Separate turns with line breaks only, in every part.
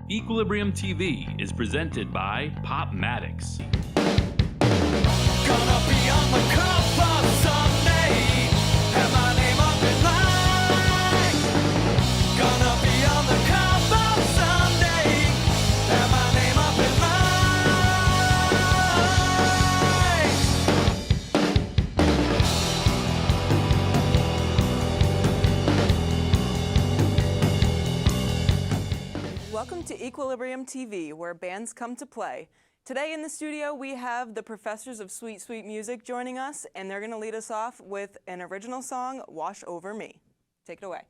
Equilibrium TV is presented by Popmatics.
Gonna be on the cover someday. Have my name up in lights. Gonna be on the cover someday. Have my name up in lights.
Welcome to Equilibrium TV, where bands come to play. Today in the studio, we have the Professors of Sweet, Sweet Music joining us, and they're going to lead us off with an original song, Wash Over Me. Take it away.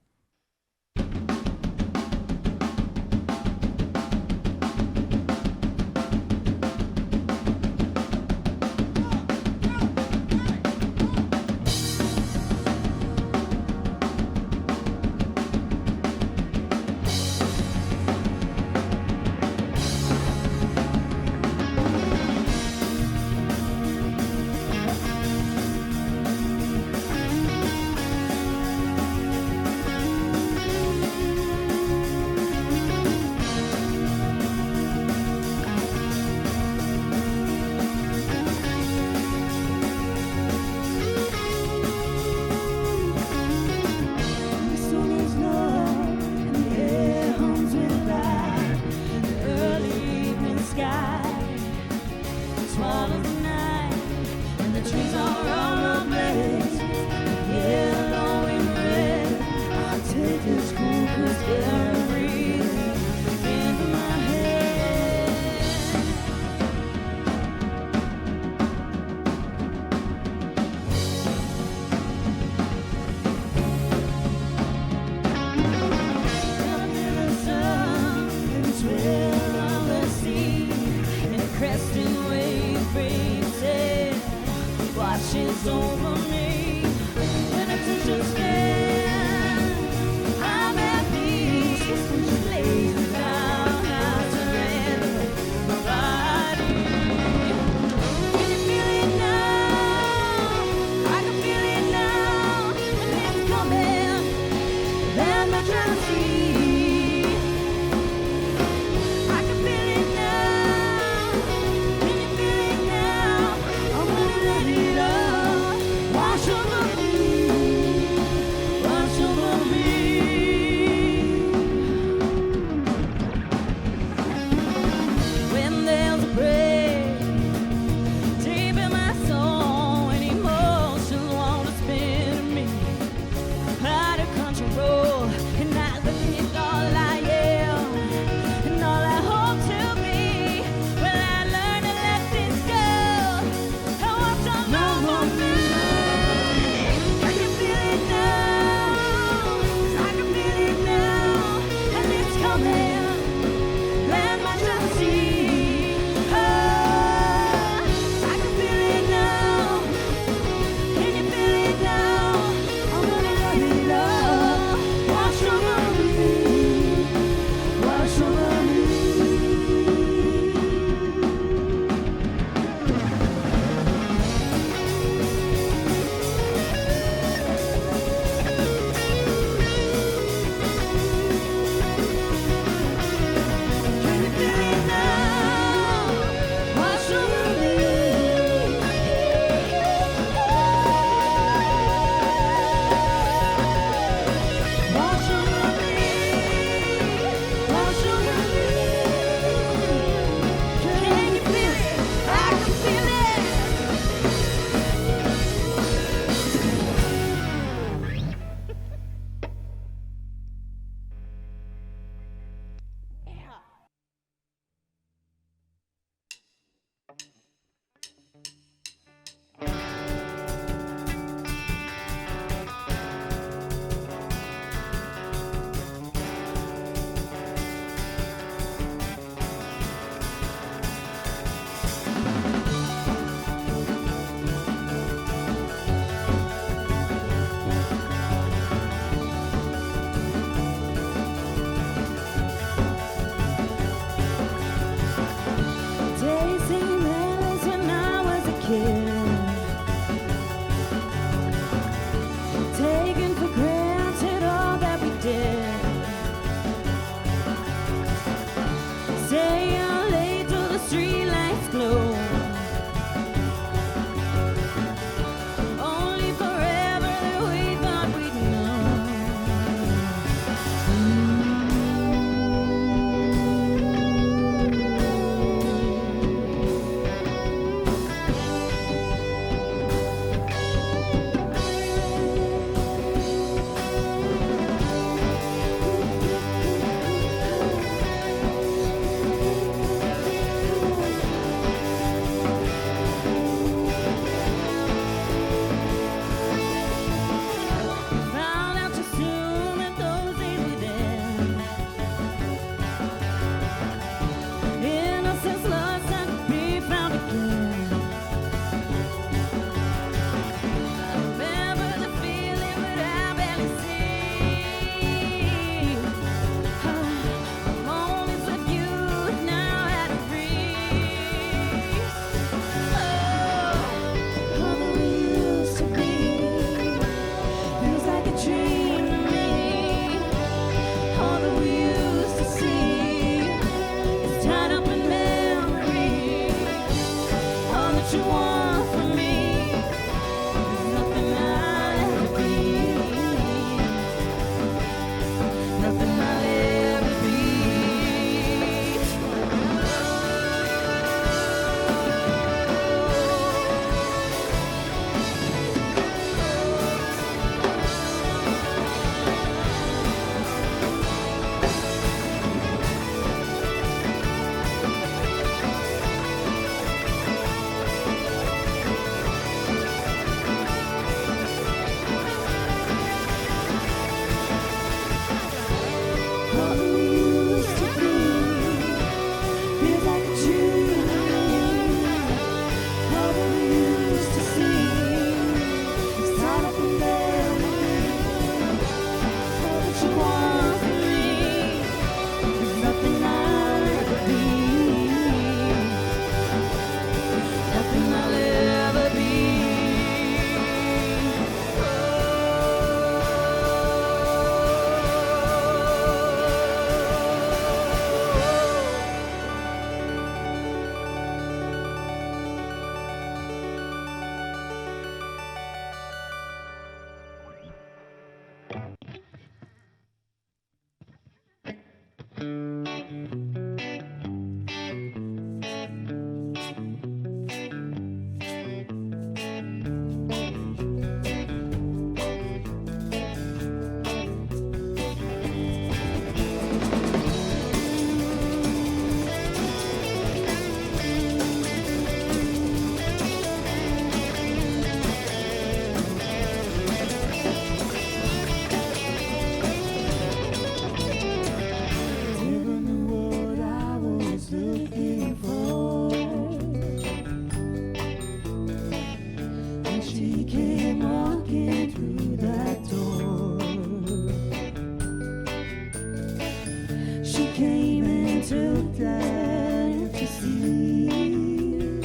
took that empty seat.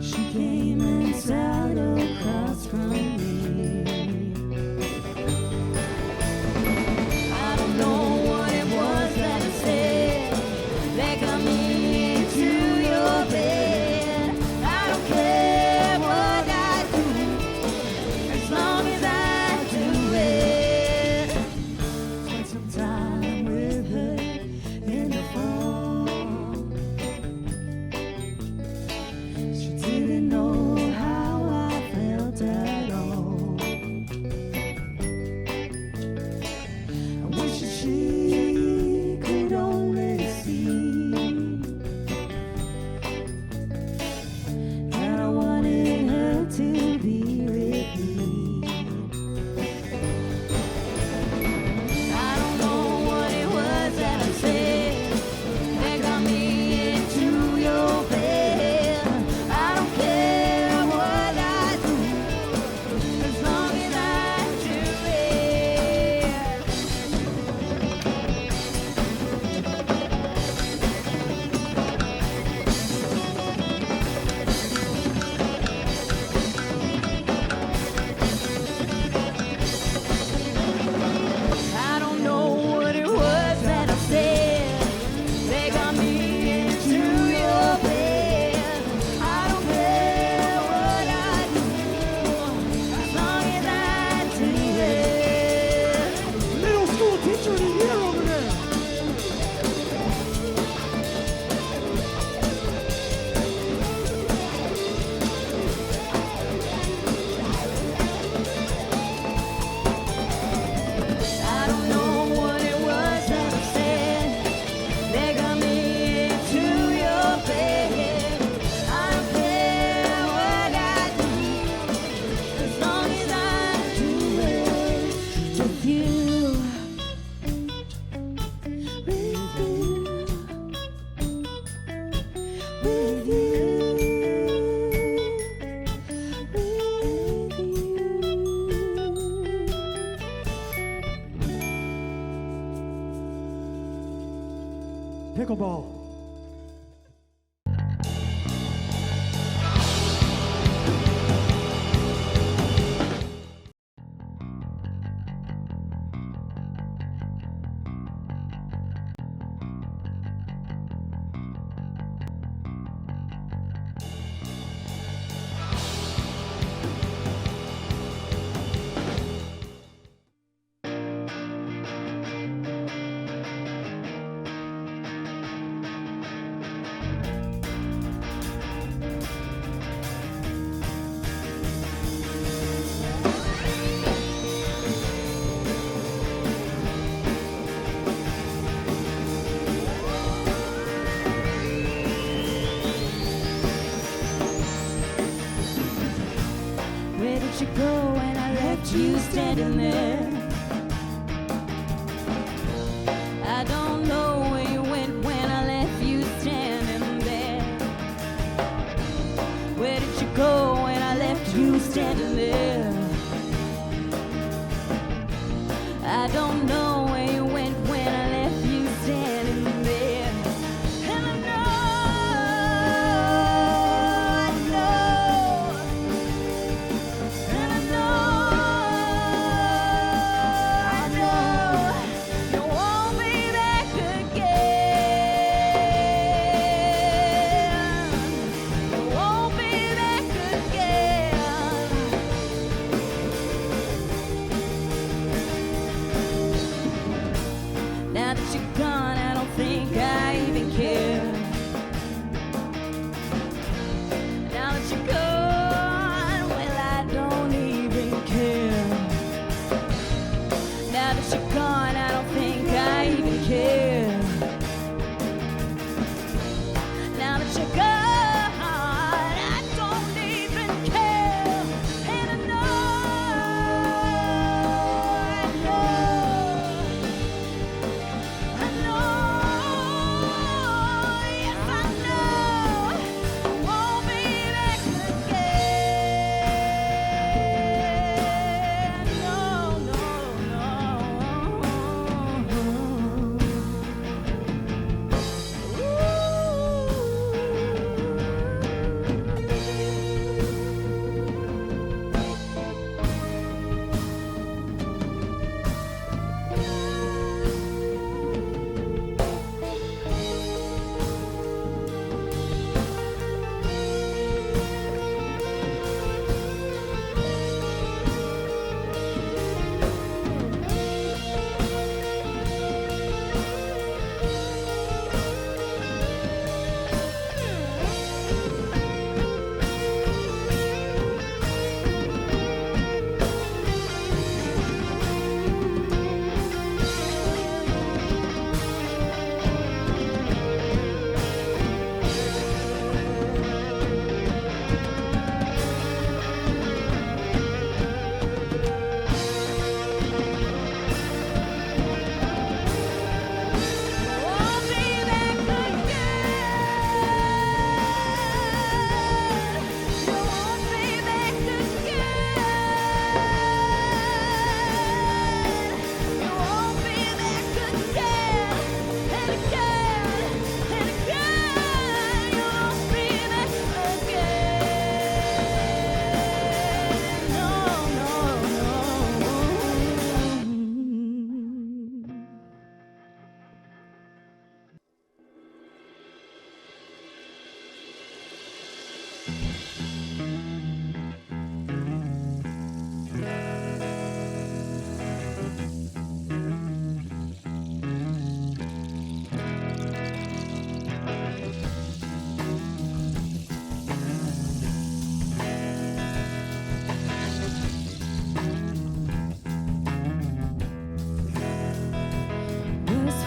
She came and sat across from me. I don't know what it was that I said that got me into your bed. I don't care what I do, as long as I do it. Spent some time with her in the fall. She didn't know how I felt at all. I wish that she could only see that I wanted her to be with me. I don't know what it was that I said that got me into your bed. I don't care what I do, as long as I do it. I don't know what it was that I said that got me into your bed. I don't care what I do, as long as I do it. Middle school teacher of the year over there. I don't know what it was that I said that got me into your bed. I don't care what I do, as long as I do it with you. With you. With you. Pickleball. Where did you go when I left you standing there? I don't know where you went when I left you standing there. Where did you go when I left you standing there? I don't know where you went when I left you standing there. And I know, and I know you won't be back again. You won't be back again. Now that you're gone, I don't think I even care. Now that you're gone, well, I don't even care. Now that you're gone, I don't think I even care. Now that you're gone, I don't even care. And I know, I know, I know.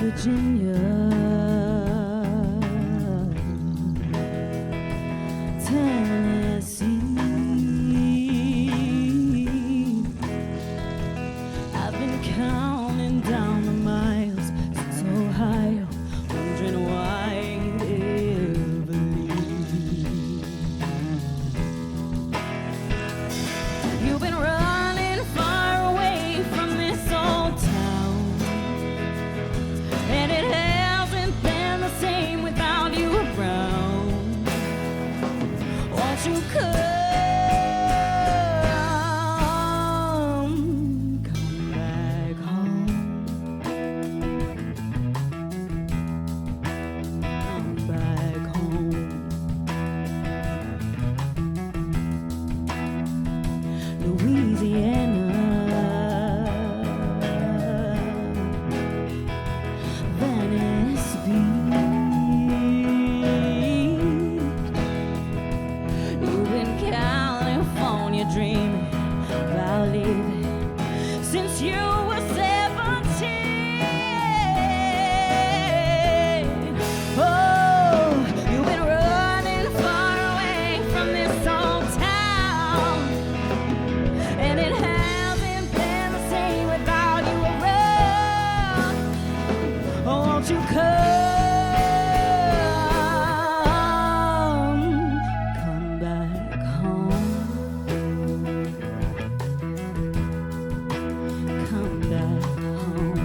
Virginia, Tennessee. I've been counting down the miles since Ohio, wondering why you'd ever leave. You've been running far away from this old town, and it hasn't been the same without you around. Won't you come back home? Come back home. Louisiana, Venice Beach. You've been California dreaming about leaving since you were 17. Oh, you've been running far away from this old town, and it hasn't been the same without you around. Oh, won't you come back home? Come back home.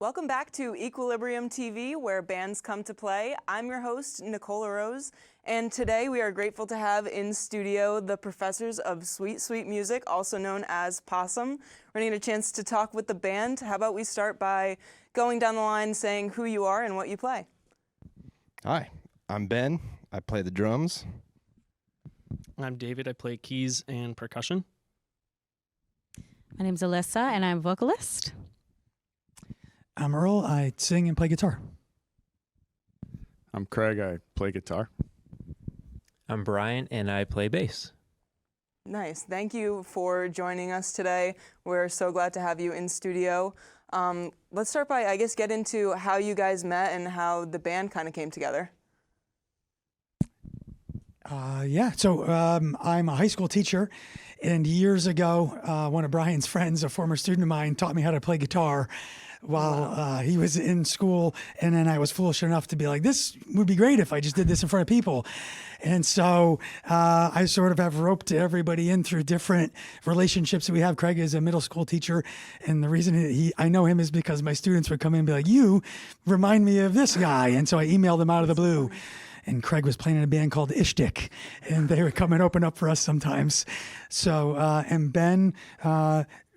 Welcome back to Equilibrium TV, where bands come to play. I'm your host, Nicola Rose, and today we are grateful to have in studio the professors of Sweet Sweet Music, also known as POSSM. We're going to get a chance to talk with the band. How about we start by going down the line saying who you are and what you play?
Hi, I'm Ben. I play the drums.
I'm David. I play keys and percussion.
My name's Alisa, and I'm vocalist.
I'm Earl. I sing and play guitar.
I'm Craig. I play guitar.
I'm Bryon, and I play bass.
Nice. Thank you for joining us today. We're so glad to have you in studio. Let's start by, I guess, get into how you guys met and how the band kind of came together.
So I'm a high school teacher, and years ago, one of Brian's friends, a former student of mine, taught me how to play guitar while he was in school, and then I was foolish enough to be like, this would be great if I just did this in front of people. And so I sort of have roped everybody in through different relationships that we have. Craig is a middle school teacher, and the reason I know him is because my students would come in and be like, you remind me of this guy. And so I emailed him out of the blue. And Craig was playing in a band called Ishtik, and they would come and open up for us sometimes. So, and Ben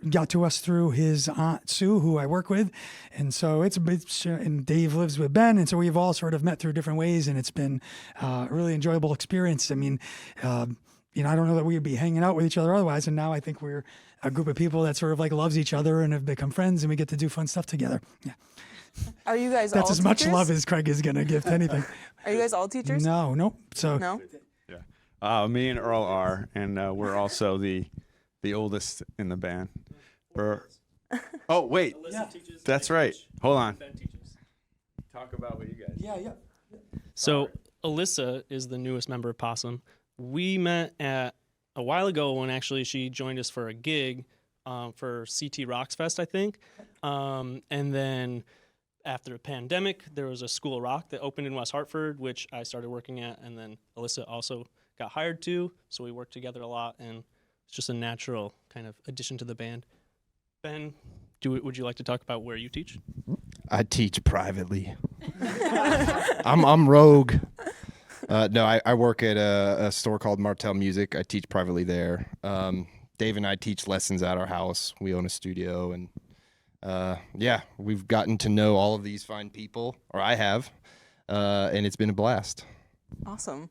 got to us through his aunt Sue, who I work with. And so and Dave lives with Ben. And so we've all sort of met through different ways, and it's been a really enjoyable experience. I mean, I don't know that we'd be hanging out with each other otherwise. And now I think we're a group of people that sort of like loves each other and have become friends, and we get to do fun stuff together. Yeah.
Are you guys
That's
all
as much
teachers?
love as Craig is going to give to anything.
Are you guys all teachers?
Nope. So
No?
Yeah. Me and Earl are, and we're also the oldest in the band. Oh, wait. That's right. Hold on. Talk about what you guys.
Yeah.
So Alisa is the newest member of POSSM. We met a while ago when actually she joined us for a gig for CT Rocks Fest, I think. And then after the pandemic, there was a School of Rock that opened in West Hartford, which I started working at, and then Alisa also got hired to, so we worked together a lot, and it's just a natural kind of addition to the band. Ben, would you like to talk about where you teach?
I teach privately. I'm rogue. No, I work at a store called Martell Music. I teach privately there. Dave and I teach lessons at our house. We own a studio, and we've gotten to know all of these fine people, or I have, and it's been a blast.
Awesome.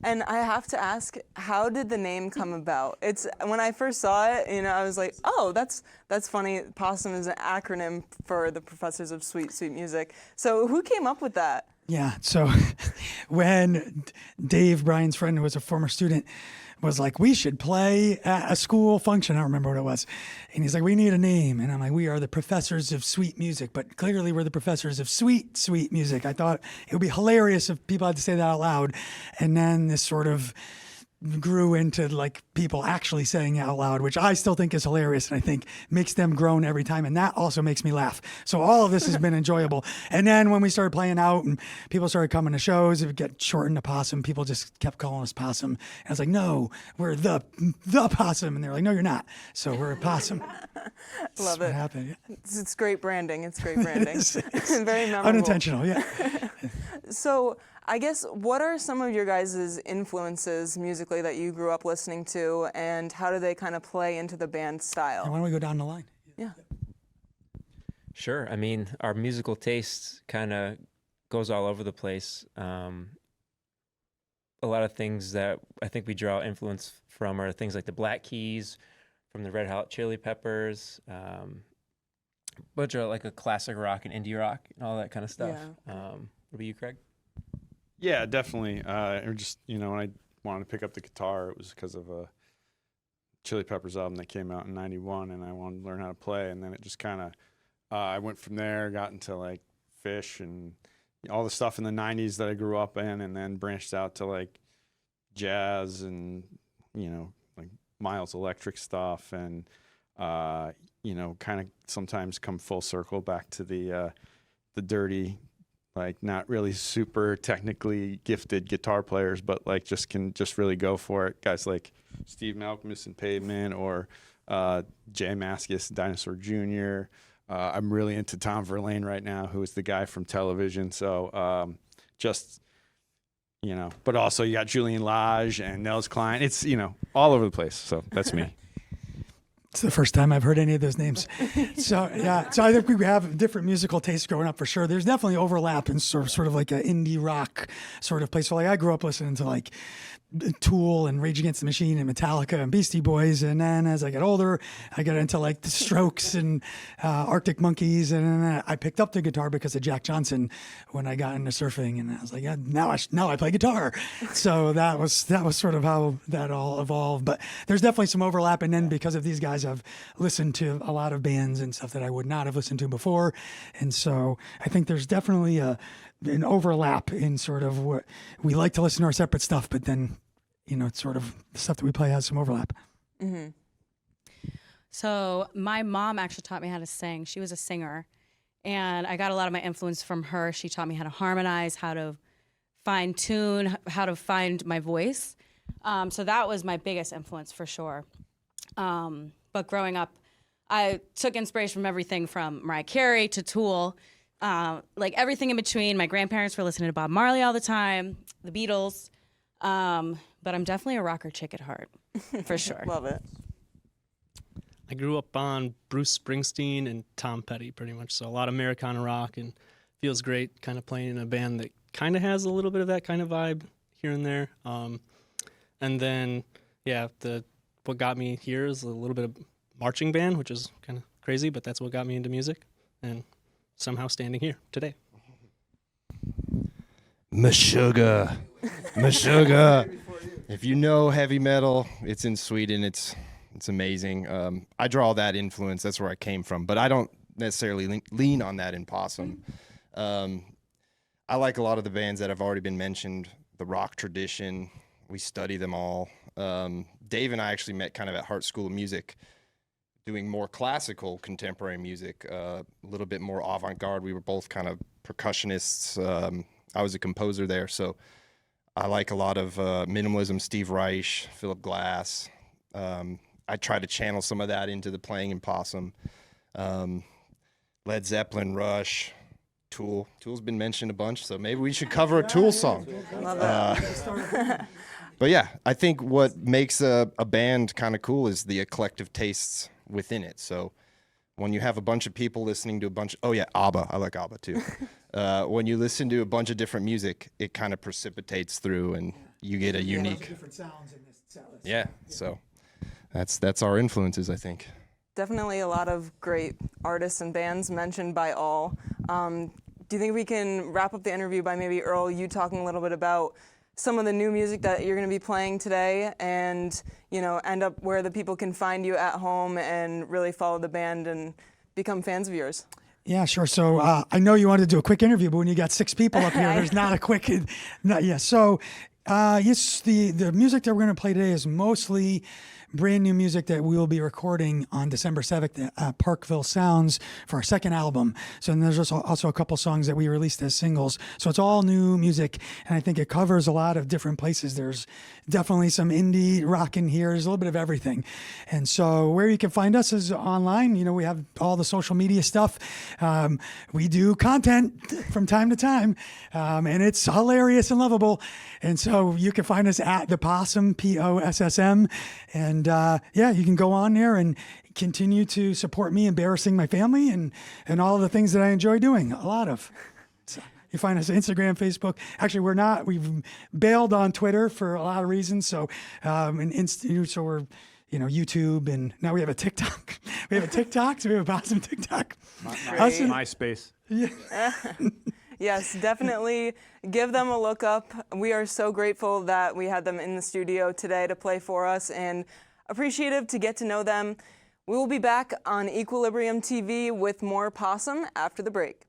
And I have to ask, how did the name come about? It's when I first saw it, I was like, oh, that's funny. POSSM is an acronym for the Professors of Sweet Sweet Music. So who came up with that?
Yeah. So when Dave, Brian's friend, who was a former student, was like, we should play at a school function. I don't remember what it was. And he's like, we need a name. And I'm like, we are the Professors of Sweet Music, but clearly we're the Professors of Sweet Sweet Music. I thought it would be hilarious if people had to say that out loud. And then this sort of grew into like people actually saying it out loud, which I still think is hilarious, and I think makes them groan every time, and that also makes me laugh. So all of this has been enjoyable. And then when we started playing out and people started coming to shows, it would get shortened to POSSM. People just kept calling us POSSM. And I was like, no, we're the POSSM. And they're like, no, you're not. So we're a POSSM.
Love it.
What happened. Yeah.
It's great branding. It's great branding. Very memorable.
Unintentional, yeah.
So I guess, what are some of your guys' influences musically that you grew up listening to, and how do they kind of play into the band style?
Why don't we go down the line?
Yeah.
Sure. I mean, our musical taste kind of goes all over the place. A lot of things that I think we draw influence from are things like the Black Keys, from the Red Hot Chili Peppers, bunch of like a classic rock and indie rock and all that kind of stuff.
Yeah.
What about you, Craig?
Yeah, definitely. Or just, when I wanted to pick up the guitar, it was because of a Chili Peppers album that came out in '91, and I wanted to learn how to play. And then it just kind of, I went from there, got into like Fish and all the stuff in the '90s that I grew up in, and then branched out to like jazz and, like Miles Electric stuff, and, kind of sometimes come full circle back to the dirty, like not really super technically gifted guitar players, but like can really go for it. Guys like Steve Malcolmus and Pavement, or Jay Mascis, Dinosaur Jr., I'm really into Tom Verlaine right now, who is the guy from television. So just, you know, but also you got Julian Lage and Nels Klein. It's, you know, all over the place. So that's me.
It's the first time I've heard any of those names. So yeah, so I think we have different musical tastes growing up for sure. There's definitely overlap in sort of like an indie rock sort of place. So like I grew up listening to like Tool and Rage Against the Machine and Metallica and Beastie Boys, and then as I got older, I got into like the Strokes and Arctic Monkeys, and then I picked up the guitar because of Jack Johnson when I got into surfing, and I was like, yeah, now I play guitar. So that was sort of how that all evolved. But there's definitely some overlap, and then because of these guys, I've listened to a lot of bands and stuff that I would not have listened to before, and so I think there's definitely an overlap in sort of what we like to listen to our separate stuff, but then, you know, it's sort of the stuff that we play has some overlap.
Mm-hmm. So my mom actually taught me how to sing. She was a singer, and I got a lot of my influence from her. She taught me how to harmonize, how to fine tune, how to find my voice. So that was my biggest influence for sure. But growing up, I took inspiration from everything from Mariah Carey to Tool. Like everything in between. My grandparents were listening to Bob Marley all the time, the Beatles. But I'm definitely a rocker chick at heart, for sure.
Love it.
I grew up on Bruce Springsteen and Tom Petty pretty much. So a lot of Americana rock, and feels great kind of playing in a band that kind of has a little bit of that kind of vibe here and there. And then, yeah, what got me here is a little bit of marching band, which is kind of crazy, but that's what got me into music. And somehow standing here today.
Meshuggah. If you know heavy metal, it's in Sweden. It's amazing. I draw that influence. That's where I came from, but I don't necessarily lean on that in POSSM. I like a lot of the bands that have already been mentioned. The rock tradition, we study them all. Dave and I actually met kind of at Hart School of Music, doing more classical contemporary music, a little bit more avant-garde. We were both kind of percussionists. I was a composer there, so I like a lot of minimalism, Steve Reich, Philip Glass. I try to channel some of that into the playing in POSSM. Led Zeppelin, Rush, Tool. Tool's been mentioned a bunch, so maybe we should cover a Tool song. But yeah, I think what makes a band kind of cool is the eclectic tastes within it. So when you have a bunch of people listening to ABBA, I like ABBA too. When you listen to a bunch of different music, it kind of precipitates through, and you get a unique.
Different sounds in this set list.
Yeah, so that's our influences, I think.
Definitely a lot of great artists and bands mentioned by all. Do you think we can wrap up the interview by maybe, Earl, you talking a little bit about some of the new music that you're going to be playing today, and, you know, end up where the people can find you at home and really follow the band and become fans of yours?
Yeah, sure. So I know you wanted to do a quick interview, but when you got 6 people up here, there's not a quick. So yes, the music that we're going to play today is mostly brand new music that we will be recording on December 7th at Parkville Sounds for our second album. So then there's also a couple songs that we released as singles. So it's all new music, and I think it covers a lot of different places. There's definitely some indie rock in here. There's a little bit of everything. And so where you can find us is online. You know, we have all the social media stuff. We do content from time to time, and it's hilarious and lovable. And so you can find us at the POSSM, POSSM, and you can go on there and continue to support me embarrassing my family and all of the things that I enjoy doing, a lot of. So you find us on Instagram, Facebook. Actually, we've bailed on Twitter for a lot of reasons. So, so we're, YouTube, and now we have a TikTok. We have a TikTok, so we have a POSSM TikTok.
MySpace.
Yeah. Yes, definitely give them a look up. We are so grateful that we had them in the studio today to play for us, and appreciative to get to know them. We will be back on Equilibrium TV with more POSSM after the break.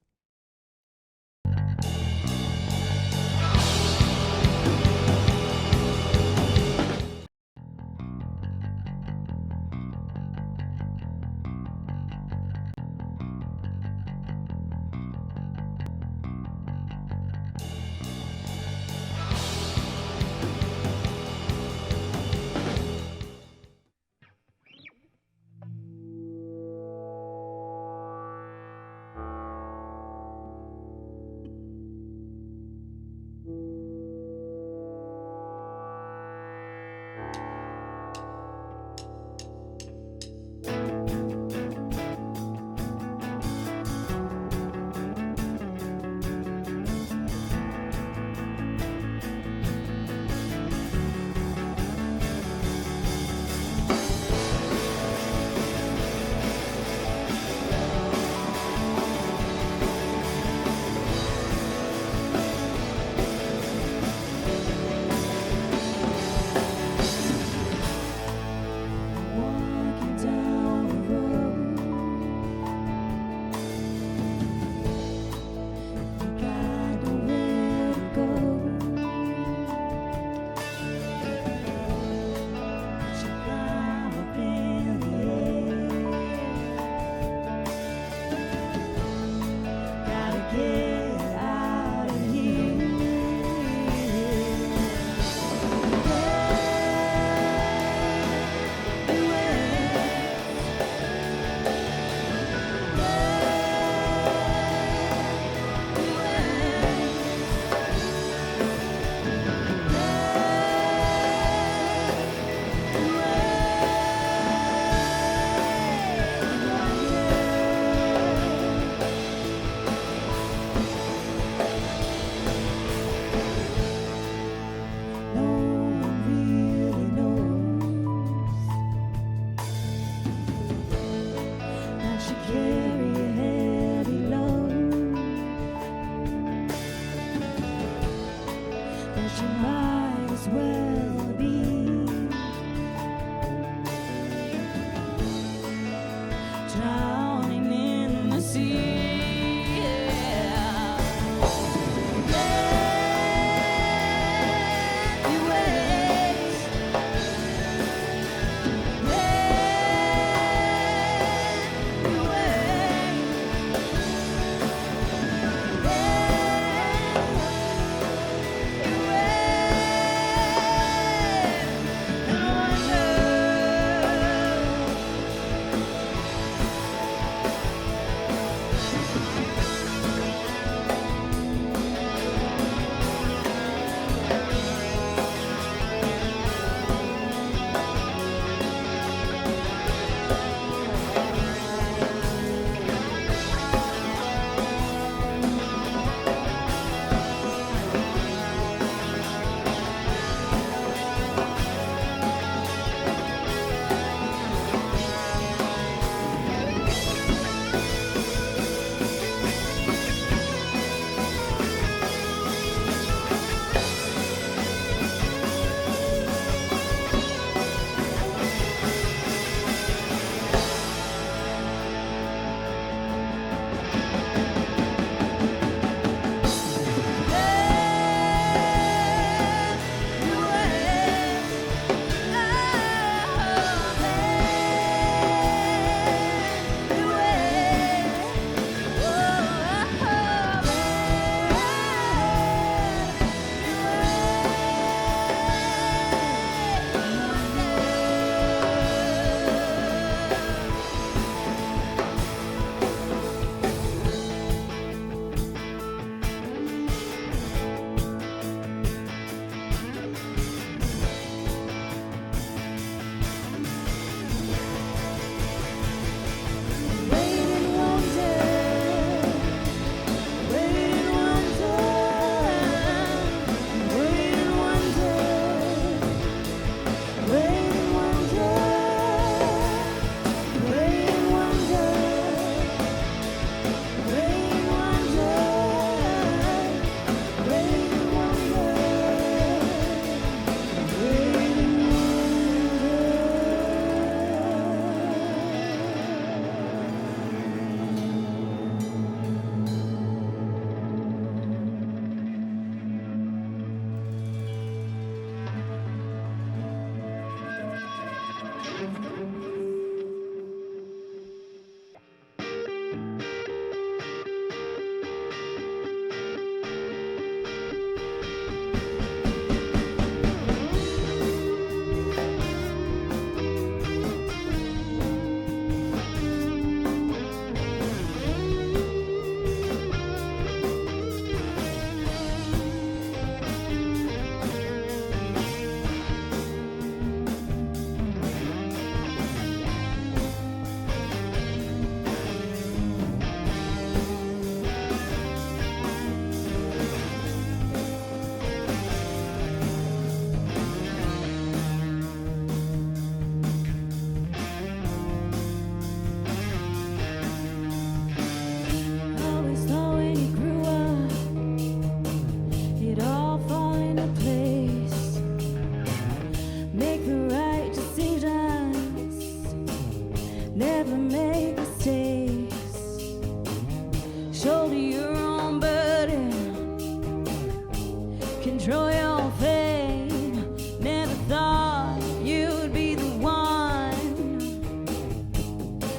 control your fate. Never thought you'd be the one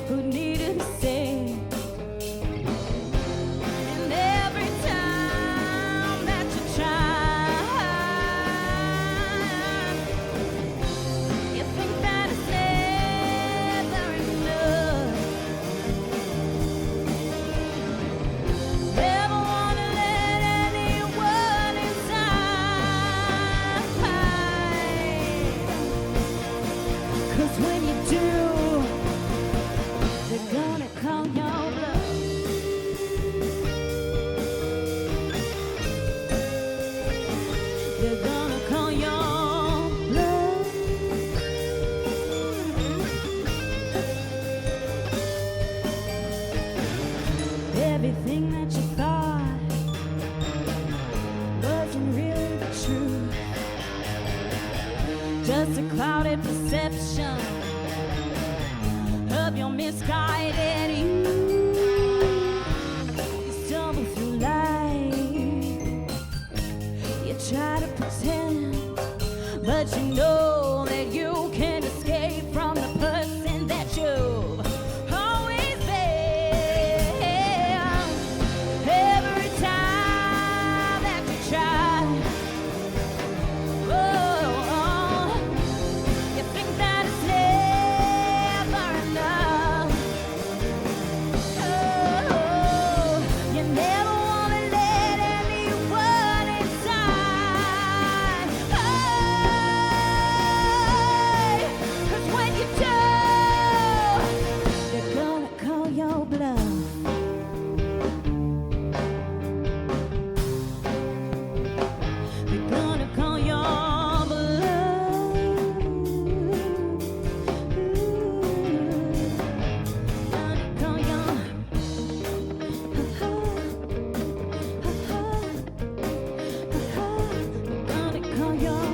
who needed to stay. And every time that you try, you think that it's never enough. Never wanna let anyone inside. 'Cause when you do, they're gonna call your bluff. They're gonna call your bluff. Everything that you thought wasn't really the truth. Just a clouded perception of your misguided youth. You stumble through life, you try to pretend, but you know that you can't escape from the person that you've always been. Every time that you try, oh, you think that it's never enough. Oh, you never wanna let anyone inside. Hey, 'cause when you do, they're gonna call your bluff. They're gonna call your bluff. Gonna call your gonna call your call your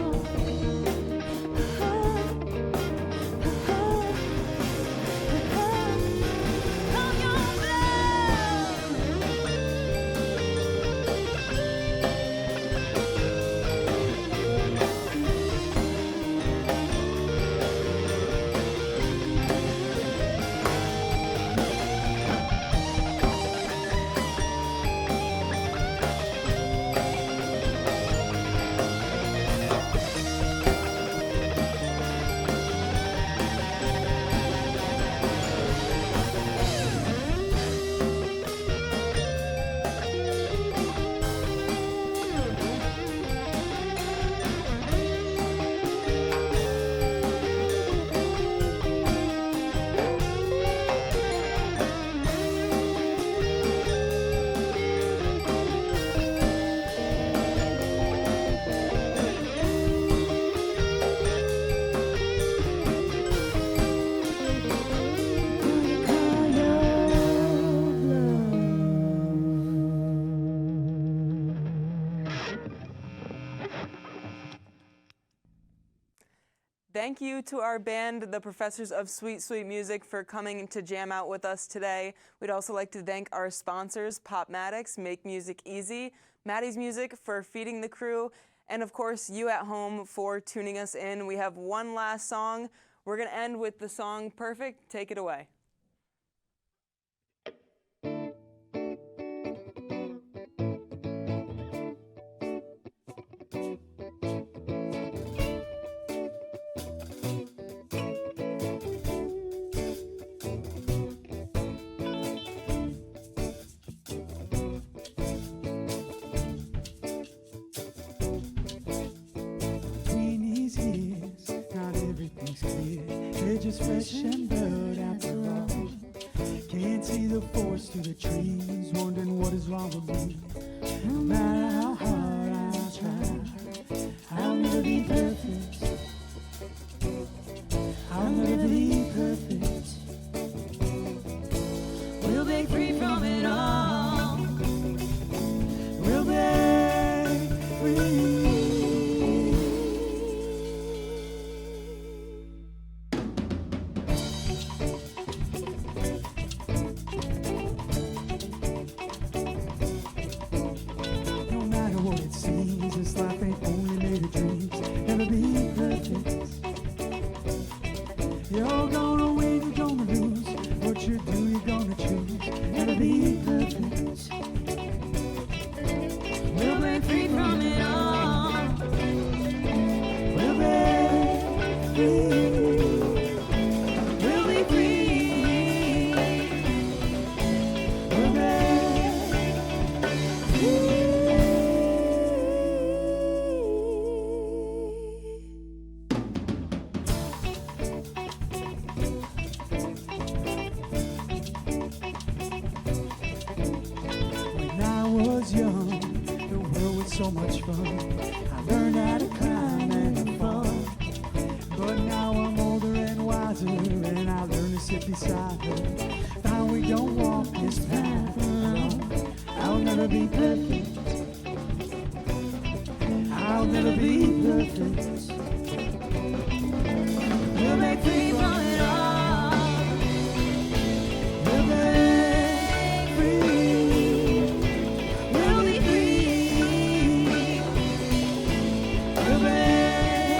Thank you to our band, the Professors of Sweet Sweet Music, for coming to jam out with us today. We'd also like to thank our sponsors, Popmatics, Make Music Easy, Maddie's Music for feeding the crew, and of course you at home for tuning us in. We have one last song. We're going to end with the song Perfect. Take it away.
Between these years, not everything's clear. They're just flesh and blood after all. Can't see the forest through the trees, wondering what is wrong with me. No matter how hard I try, I'll never be perfect. I'll never be perfect.
We'll break free from it all.
We'll break free. When I was young, the world was so much fun. I learned how to climb and fall. But now I'm older and wiser, and I learn to sit beside her. Found we don't walk this path alone. I'll never be perfect. I'll never be perfect. We'll make free from it all. We'll make free. We'll be free. We'll make free.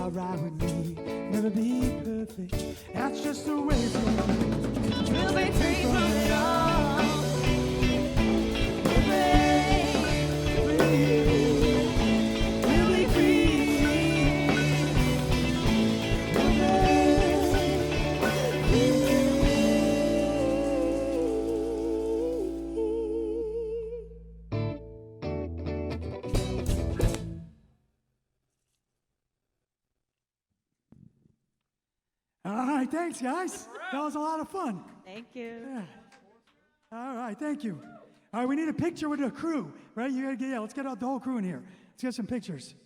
Alright with me, never be perfect. That's just the way it's gonna be. We'll be free from it all. We'll be free. We'll be free. We'll All right, thanks, guys. That was a lot of fun.
Thank you.
Yeah. All right, thank you. All right, we need a picture with the crew, right? You gotta get, let's get out the whole crew in here. Let's get some pictures.